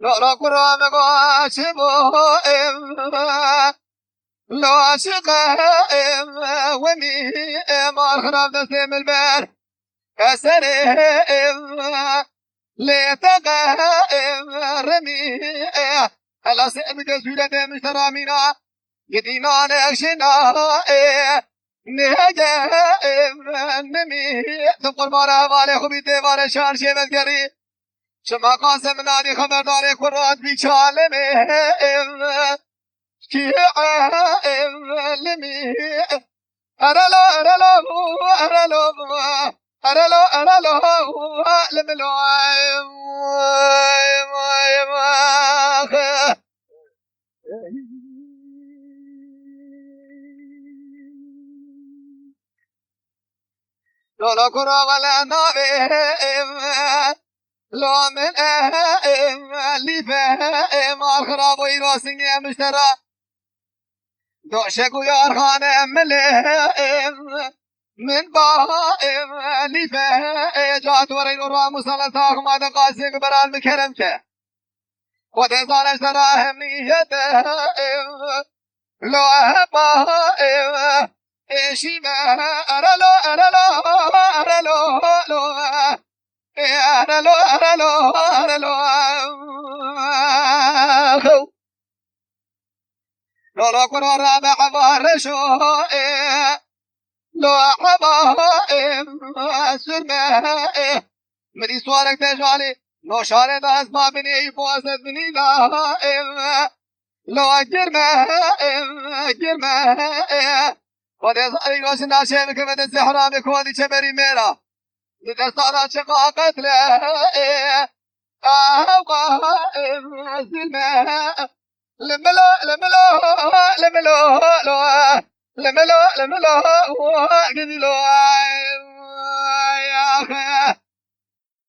لا قرآن قاسم لا عشق ومي ما خرب نسيم البر كسرهم لتقهم رمي هلا سئم جزولة مشترامينا يدينا نكشنا نهجهم نمي تقول مارا والي خبيتي مارا شان شيبت قري شما قاسم نادي خبرداري قرآن بيشالمهم كيعهم لمي أرلو أرلو أرلو أرلو أرلو لملو لولا كرا ولا نابي لو من اللي فهم الخراب ويراسني مشترى دوشك ويار خانه ملهم من بائم اللي جات ورين ورا مسلطاق ما دقاسق برال مكرمته ودزان اشترى هميته لو بائم ايشي ما ارلو ارلو ارلو ارلو ارلو ارلو لو كنا رابع بارشو لو حبائم سرمه مدي سوارك تجالي لو شارد اسباب بني بواسد بني لائم لو جرمه ودي صاري لو سناشي بكمد الزحرا بكودي شبري ميرا لدستانا شقا قتله قائم سلمه لملو لملو لملو لملو لملو قدلو يا أخي